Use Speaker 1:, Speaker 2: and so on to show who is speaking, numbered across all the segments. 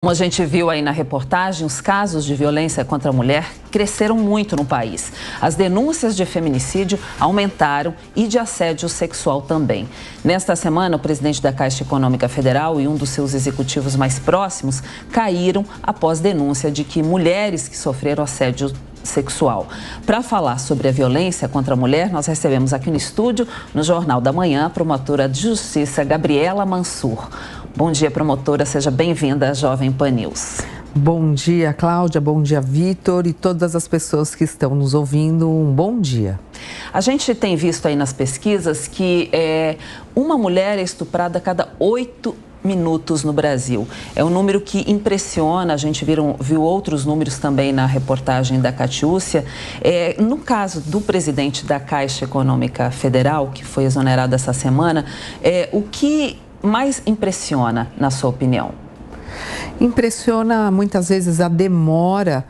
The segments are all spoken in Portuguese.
Speaker 1: Como a gente viu aí na reportagem, os casos de violência contra a mulher cresceram muito no país. As denúncias de feminicídio aumentaram e de assédio sexual também. Nesta semana, o presidente da Caixa Econômica Federal e um dos seus executivos mais próximos caíram após denúncia de que mulheres que sofreram assédio sexual. Para falar sobre a violência contra a mulher, nós recebemos aqui no estúdio, no Jornal da Manhã, a promotora de justiça Gabriela Mansur. Bom dia, promotora. Seja bem-vinda à Jovem Pan News.
Speaker 2: Bom dia, Cláudia. Bom dia, Vitor e todas as pessoas que estão nos ouvindo. Um bom dia.
Speaker 1: A gente tem visto aí nas pesquisas que uma mulher é estuprada a cada 8 minutos no Brasil. É um número que impressiona, a gente viu outros números também na reportagem da Catiúcia. No caso do presidente da Caixa Econômica Federal, que foi exonerado essa semana, o que mais impressiona, na sua opinião?
Speaker 2: Impressiona muitas vezes a demora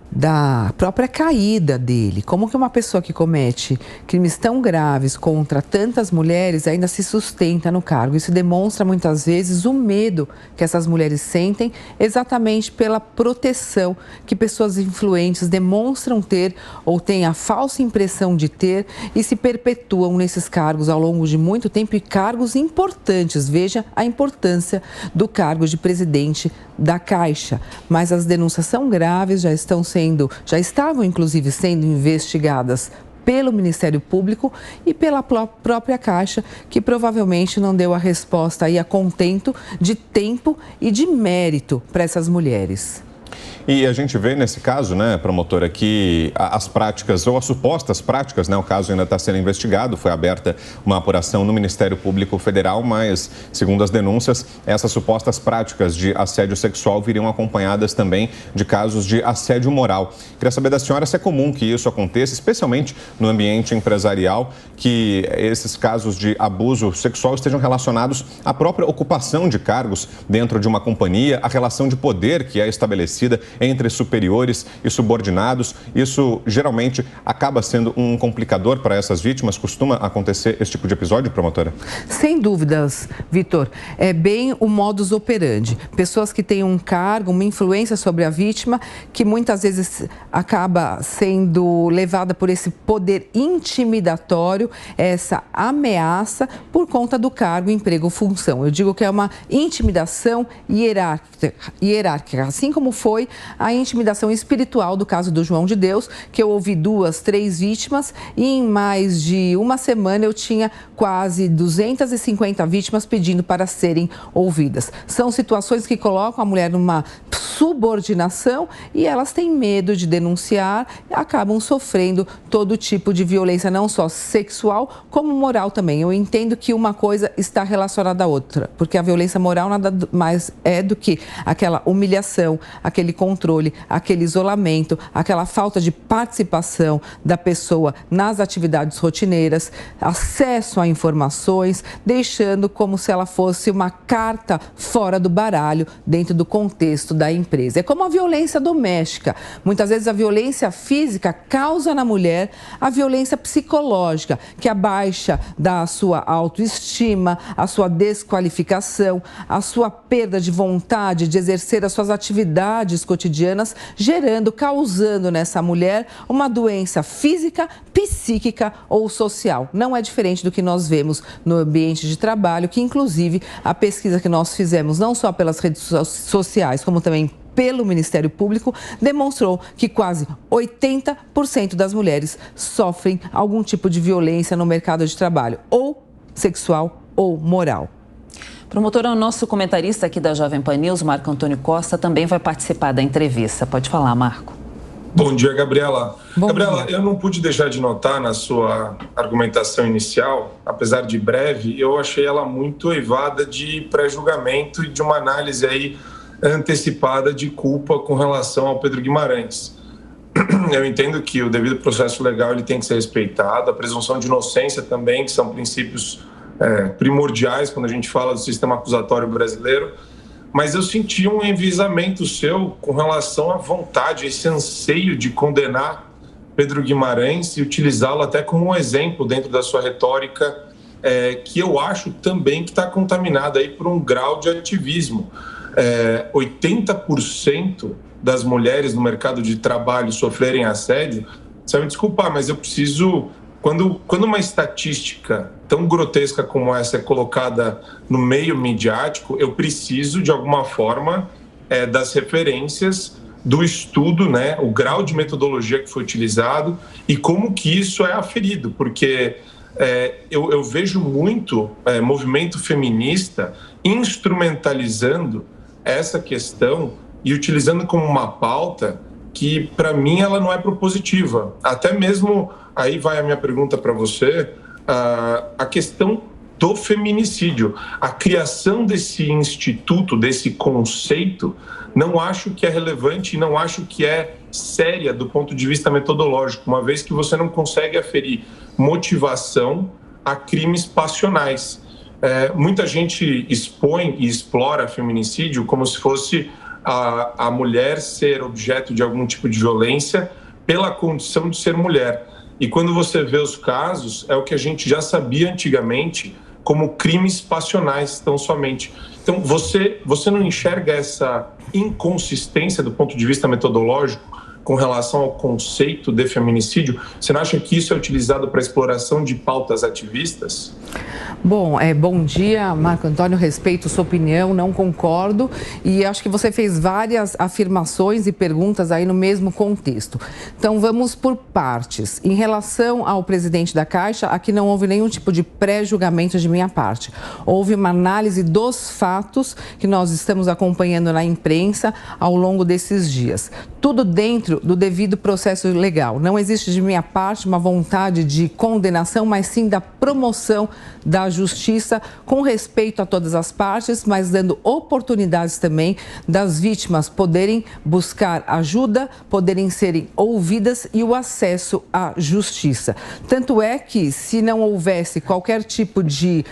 Speaker 2: da própria caída dele. Como que uma pessoa que comete crimes tão graves contra tantas mulheres ainda se sustenta no cargo? Isso demonstra muitas vezes o medo que essas mulheres sentem exatamente pela proteção que pessoas influentes demonstram ter ou têm a falsa impressão de ter e se perpetuam nesses cargos ao longo de muito tempo, e cargos importantes. Veja a importância do cargo de presidente da Caixa. Mas as denúncias são graves, já estavam inclusive sendo investigadas pelo Ministério Público e pela própria Caixa, que provavelmente não deu a resposta aí a contento de tempo e de mérito para essas mulheres.
Speaker 3: E a gente vê nesse caso, né, promotora, que as práticas, ou as supostas práticas, né, o caso ainda está sendo investigado, foi aberta uma apuração no Ministério Público Federal, mas, segundo as denúncias, essas supostas práticas de assédio sexual viriam acompanhadas também de casos de assédio moral. Queria saber da senhora se é comum que isso aconteça, especialmente no ambiente empresarial, que esses casos de abuso sexual estejam relacionados à própria ocupação de cargos dentro de uma companhia, a relação de poder que é estabelecida entre superiores e subordinados. Isso geralmente acaba sendo um complicador para essas vítimas. Costuma acontecer esse tipo de episódio, promotora?
Speaker 2: Sem dúvidas, Vitor. É bem o modus operandi. Pessoas que têm um cargo, uma influência sobre a vítima, que muitas vezes acaba sendo levada por esse poder intimidatório, essa ameaça por conta do cargo, emprego, função. Eu digo que é uma intimidação hierárquica, assim como foi a intimidação espiritual do caso do João de Deus, que eu ouvi 2, 3 vítimas e em mais de uma semana eu tinha quase 250 vítimas pedindo para serem ouvidas. São situações que colocam a mulher numa subordinação e elas têm medo de denunciar e acabam sofrendo todo tipo de violência, não só sexual, como moral também. Eu entendo que uma coisa está relacionada à outra, porque a violência moral nada mais é do que aquela humilhação, aquele controle, aquele isolamento, aquela falta de participação da pessoa nas atividades rotineiras, acesso a informações, deixando como se ela fosse uma carta fora do baralho dentro do contexto da empresa. É como a violência doméstica. Muitas vezes a violência física causa na mulher a violência psicológica, que abaixa da sua autoestima, a sua desqualificação, a sua perda de vontade de exercer as suas atividades cotidianas, causando nessa mulher uma doença física, psíquica ou social. Não é diferente do que nós vemos no ambiente de trabalho, que inclusive a pesquisa que nós fizemos, não só pelas redes sociais, como também pelo Ministério Público, demonstrou que quase 80% das mulheres sofrem algum tipo de violência no mercado de trabalho, ou sexual ou moral.
Speaker 1: Promotora, o nosso comentarista aqui da Jovem Pan News, Marco Antônio Costa, também vai participar da entrevista. Pode falar, Marco.
Speaker 4: Bom dia, Gabriela.
Speaker 2: Bom
Speaker 4: Gabriela,
Speaker 2: dia.
Speaker 4: eu não pude deixar de notar na sua argumentação inicial, apesar de breve, eu achei ela muito eivada de pré-julgamento e de uma análise aí antecipada de culpa com relação ao Pedro Guimarães. Eu entendo que o devido processo legal ele tem que ser respeitado, a presunção de inocência também, que são princípios primordiais quando a gente fala do sistema acusatório brasileiro, mas eu senti um enviesamento seu com relação à vontade, esse anseio de condenar Pedro Guimarães e utilizá-lo até como um exemplo dentro da sua retórica, que eu acho também que está contaminada aí por um grau de ativismo. 80% das mulheres no mercado de trabalho sofrerem assédio, você vai me desculpar, mas eu preciso... Quando uma estatística tão grotesca como essa é colocada no meio midiático, eu preciso, de alguma forma, das referências do estudo, né, o grau de metodologia que foi utilizado e como que isso é aferido, porque eu vejo muito movimento feminista instrumentalizando essa questão e utilizando como uma pauta que, para mim, ela não é propositiva. Até mesmo, aí vai a minha pergunta para você, a questão do feminicídio. A criação desse instituto, desse conceito, não acho que é relevante e não acho que é séria do ponto de vista metodológico, uma vez que você não consegue aferir motivação a crimes passionais. Muita gente expõe e explora feminicídio como se fosse a mulher ser objeto de algum tipo de violência pela condição de ser mulher. E quando você vê os casos, é o que a gente já sabia antigamente como crimes passionais, tão somente. Então, você não enxerga essa inconsistência do ponto de vista metodológico com relação ao conceito de feminicídio? Você não acha que isso é utilizado para exploração de pautas ativistas?
Speaker 2: Bom, bom dia, Marco Antônio, respeito sua opinião, não concordo e acho que você fez várias afirmações e perguntas aí no mesmo contexto. Então, vamos por partes. Em relação ao presidente da Caixa, aqui não houve nenhum tipo de pré-julgamento de minha parte. Houve uma análise dos fatos que nós estamos acompanhando na imprensa ao longo desses dias. Tudo dentro do devido processo legal. Não existe de minha parte uma vontade de condenação, mas sim da promoção da justiça com respeito a todas as partes, mas dando oportunidades também das vítimas poderem buscar ajuda, poderem serem ouvidas e o acesso à justiça. Tanto é que, se não houvesse qualquer tipo de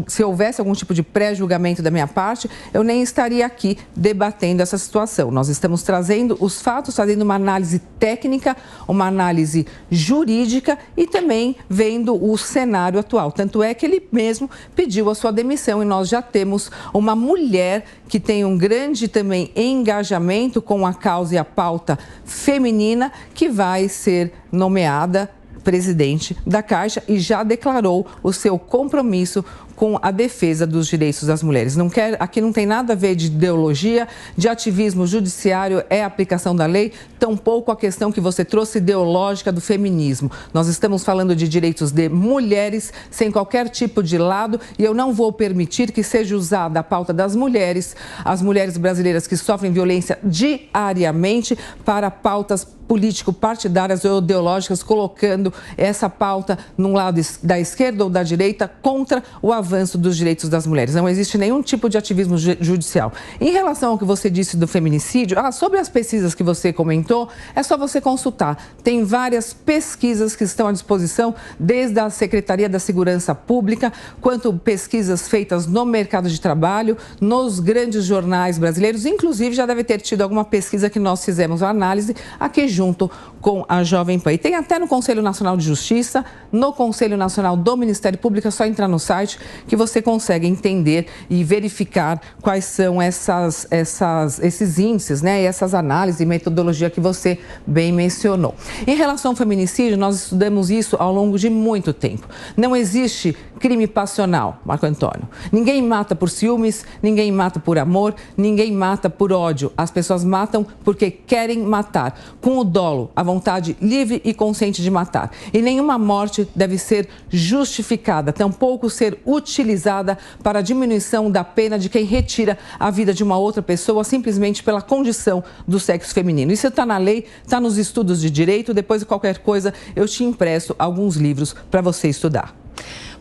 Speaker 2: se houvesse algum tipo de pré-julgamento da minha parte, eu nem estaria aqui debatendo essa situação. Nós estamos trazendo os fatos, fazendo uma análise técnica, uma análise jurídica e também vendo o cenário atual. Tanto é que ele mesmo pediu a sua demissão e nós já temos uma mulher que tem um grande também engajamento com a causa e a pauta feminina que vai ser nomeada presidente da Caixa e já declarou o seu compromisso com a defesa dos direitos das mulheres. Aqui não tem nada a ver de ideologia, de ativismo judiciário, é a aplicação da lei, tampouco a questão que você trouxe ideológica do feminismo. Nós estamos falando de direitos de mulheres, sem qualquer tipo de lado, e eu não vou permitir que seja usada a pauta das mulheres, as mulheres brasileiras que sofrem violência diariamente, para pautas político-partidárias ou ideológicas, colocando essa pauta num lado da esquerda ou da direita contra o avanço dos direitos das mulheres. Não existe nenhum tipo de ativismo judicial. Em relação ao que você disse do feminicídio, sobre as pesquisas que você comentou, é só você consultar. Tem várias pesquisas que estão à disposição, desde a Secretaria da Segurança Pública, quanto pesquisas feitas no mercado de trabalho, nos grandes jornais brasileiros. Inclusive, já deve ter tido alguma pesquisa que nós fizemos a análise aqui junto com a Jovem Pan. E tem até no Conselho Nacional de Justiça, no Conselho Nacional do Ministério Público, é só entrar no site que você consegue entender e verificar quais são esses índices, né, e essas análises e metodologia que você bem mencionou. Em relação ao feminicídio, nós estudamos isso ao longo de muito tempo. Não existe crime passional, Marco Antônio. Ninguém mata por ciúmes, ninguém mata por amor, ninguém mata por ódio. As pessoas matam porque querem matar, com o dolo, a vontade livre e consciente de matar. E nenhuma morte deve ser justificada, tampouco ser utilizada para a diminuição da pena de quem retira a vida de uma outra pessoa simplesmente pela condição do sexo feminino. Isso está na lei, está nos estudos de direito. Depois de qualquer coisa, eu te empresto alguns livros para você estudar.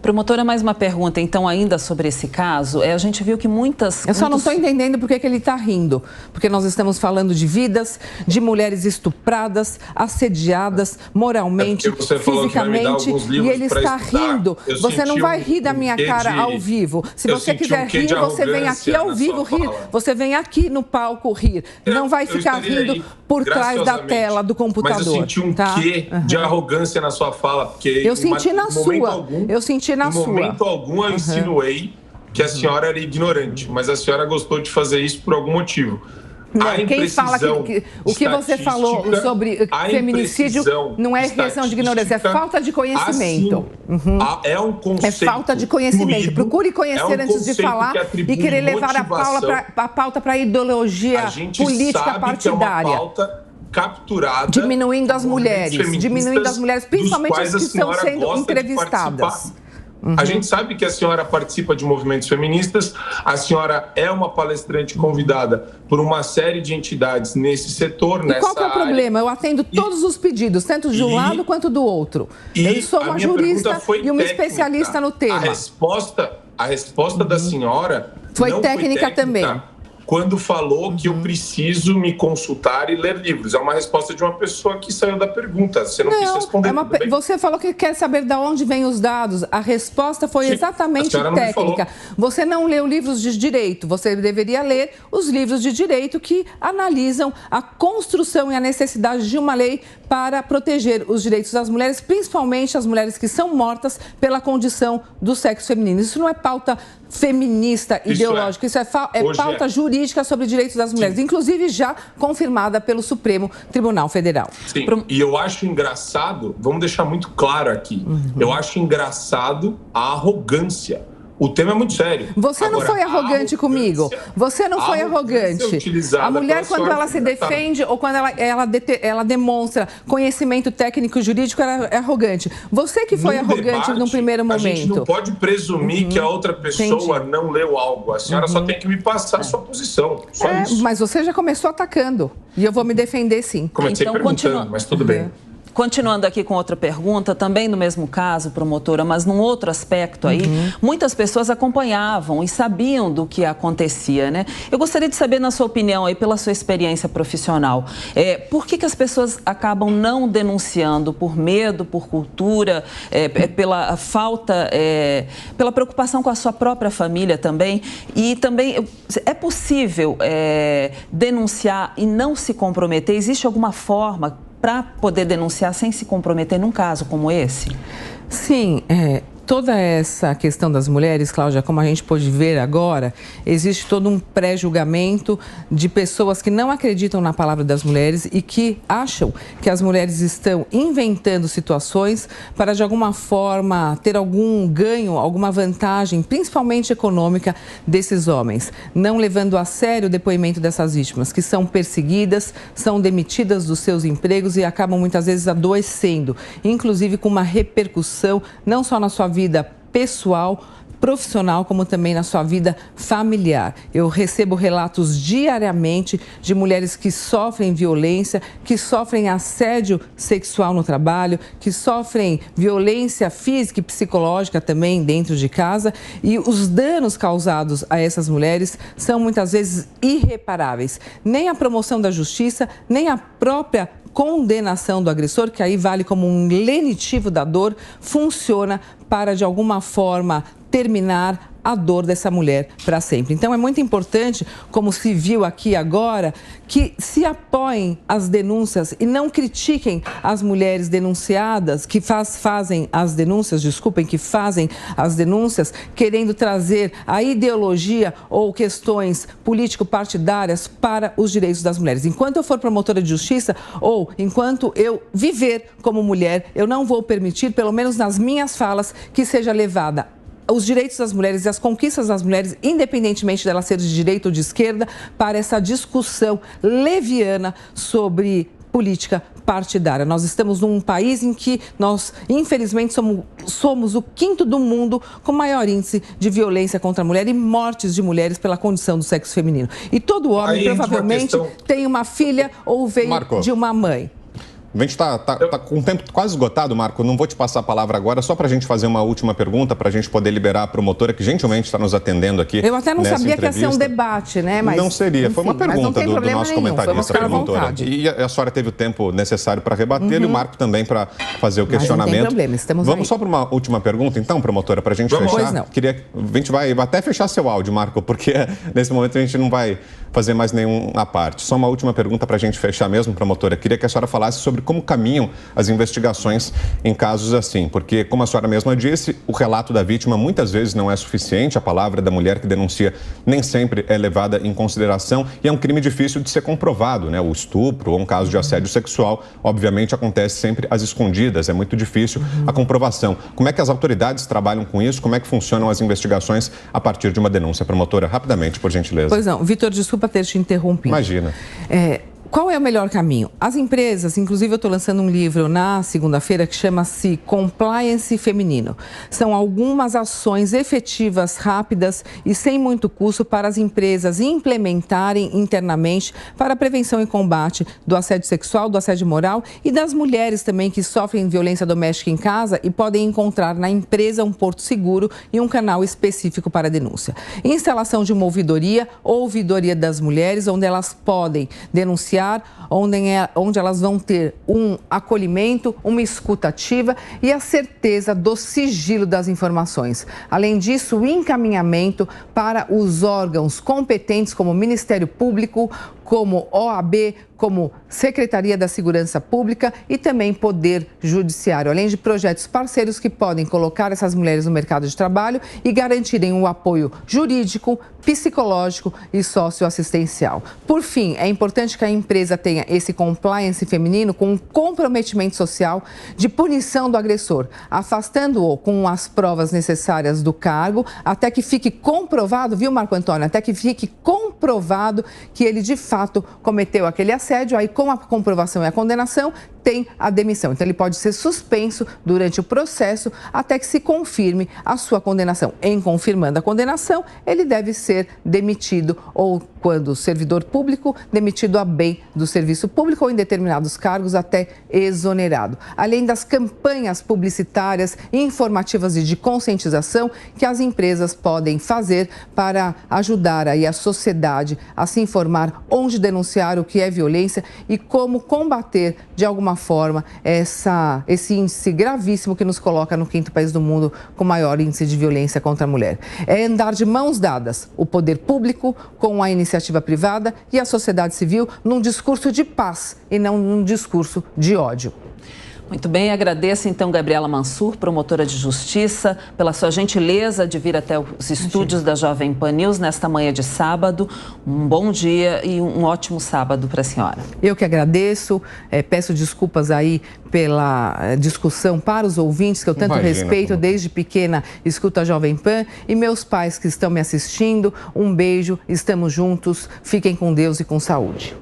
Speaker 1: Promotora, mais uma pergunta, então, ainda sobre esse caso. A gente viu que
Speaker 2: Eu só não estou entendendo por que ele está rindo. Porque nós estamos falando de vidas, de mulheres estupradas, assediadas, moralmente, fisicamente, e ele está rindo. Você não vai rir da minha cara ao vivo. Se você quiser rir, você vem aqui ao vivo rir. Você vem aqui no palco rir. Não vai ficar rindo por trás da tela do computador.
Speaker 4: Mas eu senti um quê de arrogância na sua fala. Porque
Speaker 2: eu senti na sua. Eu senti na sua.
Speaker 4: Em momento algum eu insinuei que a senhora era ignorante, mas a senhora gostou de fazer isso por algum motivo.
Speaker 2: Não, quem fala que o que você falou sobre feminicídio não é questão de ignorância, é falta de conhecimento.
Speaker 4: É um conceito.
Speaker 2: É falta de conhecimento. Procure conhecer antes de falar e querer levar a pauta para a ideologia política partidária.
Speaker 4: É uma pauta capturada.
Speaker 2: Diminuindo as mulheres, principalmente as que estão sendo entrevistadas.
Speaker 4: A gente sabe que a senhora participa de movimentos feministas, a senhora é uma palestrante convidada por uma série de entidades nesse setor, nessa área.
Speaker 2: Qual que é o problema? Eu atendo todos os pedidos, tanto de um lado quanto do outro. Eu sou uma jurista e uma especialista no tema.
Speaker 4: A resposta da senhora
Speaker 2: foi técnica também.
Speaker 4: Quando falou que eu preciso me consultar e ler livros. É uma resposta de uma pessoa que saiu da pergunta. Você não quis responder.
Speaker 2: Você falou que quer saber de onde vêm os dados. A resposta foi exatamente técnica. Você não leu livros de direito. Você deveria ler os livros de direito que analisam a construção e a necessidade de uma lei para proteger os direitos das mulheres, principalmente as mulheres que são mortas pela condição do sexo feminino. Isso não é pauta feminista, ideológica, isso é pauta jurídica sobre direitos das mulheres, inclusive já confirmada pelo Supremo Tribunal Federal.
Speaker 4: Sim, e eu acho engraçado, vamos deixar muito claro aqui, eu acho engraçado a arrogância. O tema é muito sério.
Speaker 2: Você não foi arrogante comigo. Você não foi arrogante. A mulher, quando ela se defende ou quando ela demonstra conhecimento técnico e jurídico, ela é arrogante. Você que foi arrogante num primeiro momento.
Speaker 4: A gente não pode presumir que a outra pessoa não leu algo. A senhora só tem que me passar a sua posição. Só isso.
Speaker 2: Mas você já começou atacando. E eu vou me defender, sim.
Speaker 4: Comecei perguntando, mas tudo bem.
Speaker 1: Continuando aqui com outra pergunta, também no mesmo caso, promotora, mas num outro aspecto aí, muitas pessoas acompanhavam e sabiam do que acontecia, né? Eu gostaria de saber, na sua opinião, aí, pela sua experiência profissional, por que as pessoas acabam não denunciando? Por medo, por cultura, pela falta, pela preocupação com a sua própria família também? E também, é possível denunciar e não se comprometer? Existe alguma forma para poder denunciar sem se comprometer num caso como esse?
Speaker 2: Sim, toda essa questão das mulheres, Cláudia, como a gente pôde ver agora, existe todo um pré-julgamento de pessoas que não acreditam na palavra das mulheres e que acham que as mulheres estão inventando situações para, de alguma forma, ter algum ganho, alguma vantagem, principalmente econômica, desses homens, não levando a sério o depoimento dessas vítimas, que são perseguidas, são demitidas dos seus empregos e acabam muitas vezes adoecendo, inclusive com uma repercussão não só na sua vida pessoal, profissional, como também na sua vida familiar. Eu recebo relatos diariamente de mulheres que sofrem violência, que sofrem assédio sexual no trabalho, que sofrem violência física e psicológica também dentro de casa, e os danos causados a essas mulheres são muitas vezes irreparáveis. Nem a promoção da justiça, nem a própria condenação do agressor, que aí vale como um lenitivo da dor, funciona para, de alguma forma, terminar a dor dessa mulher para sempre. Então, é muito importante, como se viu aqui agora, que se apoiem as denúncias e não critiquem as mulheres denunciadas, que fazem as denúncias, querendo trazer a ideologia ou questões político-partidárias para os direitos das mulheres. Enquanto eu for promotora de justiça ou enquanto eu viver como mulher, eu não vou permitir, pelo menos nas minhas falas, que seja levada os direitos das mulheres e as conquistas das mulheres, independentemente dela ser de direita ou de esquerda, para essa discussão leviana sobre política partidária. Nós estamos num país em que nós, infelizmente, somos o quinto do mundo com maior índice de violência contra a mulher e mortes de mulheres pela condição do sexo feminino. E todo homem, provavelmente, tem uma filha ou veio de uma mãe.
Speaker 3: A gente está com o tempo quase esgotado, Marco. Não vou te passar a palavra agora, só para a gente fazer uma última pergunta, para a gente poder liberar a promotora, que gentilmente está nos atendendo aqui.
Speaker 2: Eu até não sabia que ia ser um debate, né?
Speaker 3: Mas, não seria. Enfim, foi uma pergunta do nosso comentarista, promotora. E a senhora teve o tempo necessário para rebater e o Marco também para fazer o questionamento. Não tem
Speaker 2: problema, estamos
Speaker 3: Vamos só para uma última pergunta, então, promotora, para a gente fechar.
Speaker 2: Pois não.
Speaker 3: A gente vai até fechar seu áudio, Marco, porque nesse momento a gente não vai fazer mais nenhuma parte. Só uma última pergunta para a gente fechar mesmo, promotora. Queria que a senhora falasse sobre como caminham as investigações em casos assim, porque, como a senhora mesma disse, o relato da vítima muitas vezes não é suficiente, a palavra da mulher que denuncia nem sempre é levada em consideração e é um crime difícil de ser comprovado, né? O estupro ou um caso de assédio sexual, obviamente, acontece sempre às escondidas, é muito difícil a comprovação. Como é que as autoridades trabalham com isso? Como é que funcionam as investigações a partir de uma denúncia? Promotora, rapidamente, por gentileza.
Speaker 2: Pois não, Vitor, desculpa ter te interrompido.
Speaker 3: Imagina.
Speaker 2: Qual é o melhor caminho? As empresas, inclusive eu estou lançando um livro na segunda-feira que chama-se Compliance Feminino. São algumas ações efetivas, rápidas e sem muito custo para as empresas implementarem internamente para a prevenção e combate do assédio sexual, do assédio moral e das mulheres também que sofrem violência doméstica em casa e podem encontrar na empresa um porto seguro e um canal específico para a denúncia. Instalação de uma ouvidoria das mulheres, onde elas podem denunciar, onde elas vão ter um acolhimento, uma escuta ativa e a certeza do sigilo das informações. Além disso, o encaminhamento para os órgãos competentes como Ministério Público, como OAB, como Secretaria da Segurança Pública e também Poder Judiciário, além de projetos parceiros que podem colocar essas mulheres no mercado de trabalho e garantirem o apoio jurídico, psicológico e socioassistencial. Por fim, é importante que a empresa tenha esse compliance feminino com um comprometimento social de punição do agressor, afastando-o com as provas necessárias do cargo até que fique comprovado, viu, Marco Antônio? Até que fique comprovado que ele de fato cometeu aquele assédio, aí com a comprovação e a condenação tem a demissão. Então ele pode ser suspenso durante o processo até que se confirme a sua condenação. Em confirmando a condenação, ele deve ser demitido ou, quando servidor público, demitido a bem do serviço público ou em determinados cargos até exonerado. Além das campanhas publicitárias, informativas e de conscientização que as empresas podem fazer para ajudar aí a sociedade a se informar onde denunciar o que é violência e como combater de alguma forma esse índice gravíssimo que nos coloca no 5º país do mundo com maior índice de violência contra a mulher. É andar de mãos dadas o poder público com a iniciativa privada e a sociedade civil num discurso de paz e não num discurso de ódio.
Speaker 1: Muito bem, agradeço então Gabriela Mansur, promotora de justiça, pela sua gentileza de vir até os estúdios da Jovem Pan News nesta manhã de sábado. Um bom dia e um ótimo sábado para a senhora.
Speaker 2: Eu que agradeço, peço desculpas aí pela discussão para os ouvintes que eu tanto respeito, desde pequena escuto a Jovem Pan, e meus pais que estão me assistindo, um beijo, estamos juntos, fiquem com Deus e com saúde.